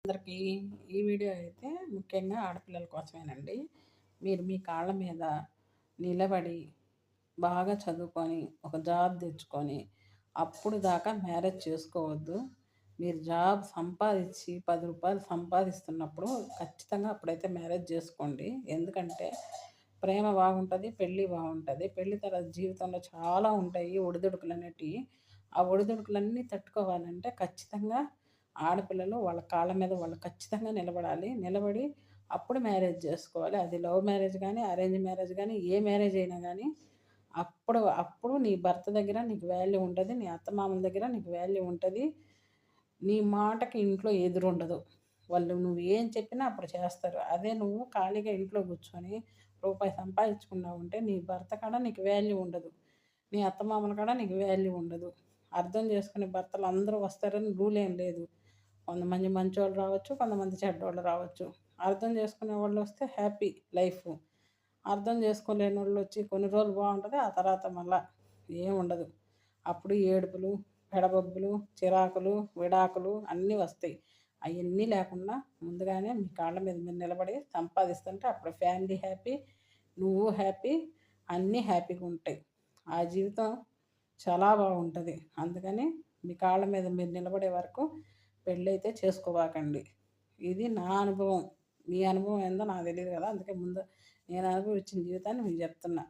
అందరికీ ఈ వీడియో అయితే ముఖ్యంగా ఆడపిల్లల కోసమేనండి. మీరు మీ కాళ్ళ మీద నిలబడి బాగా చదువుకొని ఒక జాబ్ తెచ్చుకొని అప్పుడు దాకా మ్యారేజ్ చేసుకోవద్దు. మీరు జాబ్ సంపాదించి రూ. 10 సంపాదిస్తున్నప్పుడు ఖచ్చితంగా అప్పుడైతే మ్యారేజ్ చేసుకోండి. ఎందుకంటే ప్రేమ బాగుంటుంది, పెళ్ళి బాగుంటుంది. పెళ్ళి తర్వాత జీవితంలో చాలా ఉంటాయి ఒడిదుడుకులు అనేటివి. ఆ ఒడిదుడుకులన్నీ తట్టుకోవాలంటే ఖచ్చితంగా ఆడపిల్లలు వాళ్ళ కాళ్ళ మీద వాళ్ళు ఖచ్చితంగా నిలబడాలి. నిలబడి అప్పుడు మ్యారేజ్ చేసుకోవాలి. అది లవ్ మ్యారేజ్ కానీ, అరేంజ్ మ్యారేజ్ కానీ, ఏ మ్యారేజ్ అయినా కానీ అప్పుడు అప్పుడు నీ భర్త దగ్గర నీకు వాల్యూ ఉంటుంది. నీ అత్తమామల దగ్గర నీకు వాల్యూ ఉంటుంది. నీ మాటకి ఇంట్లో ఎదురుండదు. వాళ్ళు నువ్వు ఏం చెప్పినా అప్పుడు చేస్తారు. అదే నువ్వు ఖాళీగా ఇంట్లో కూర్చొని రూపాయి సంపాదించుకున్నావంటే నీ భర్త కాడ నీకు వాల్యూ ఉండదు. నీ అత్తమామల కాడ నీకు వాల్యూ ఉండదు. అర్థం చేసుకునే భర్తలు అందరూ వస్తారని రూల్ ఏం లేదు. కొంతమంది మంచోళ్ళు రావచ్చు, కొంతమంది చెడ్డోళ్ళు రావచ్చు. అర్థం చేసుకునే వాళ్ళు వస్తే హ్యాపీ లైఫ్. అర్థం చేసుకోలేని వాళ్ళు వచ్చి కొన్ని రోజులు బాగుంటుంది, ఆ తర్వాత మళ్ళా ఏముండదు. అప్పుడు ఏడుపులు, పెడబొబ్బులు, చిరాకులు, విడాకులు అన్నీ వస్తాయి. అవన్నీ లేకుండా ముందుగానే మీ కాళ్ళ మీద మీరు నిలబడి సంపాదిస్తుంటే అప్పుడు ఫ్యామిలీ హ్యాపీ, నువ్వు హ్యాపీ, అన్నీ హ్యాపీగా ఉంటాయి. ఆ జీవితం చాలా బాగుంటుంది. అందుకని మీ కాళ్ళ మీద మీరు నిలబడే వరకు పెళ్ళైతే చేసుకోబాకండి. ఇది నా అనుభవం. మీ అనుభవం ఏందో నాకు తెలియదు కదా, అందుకే ముందు నేను అనుభవించిన జీవితాన్ని మీకు చెప్తున్నా.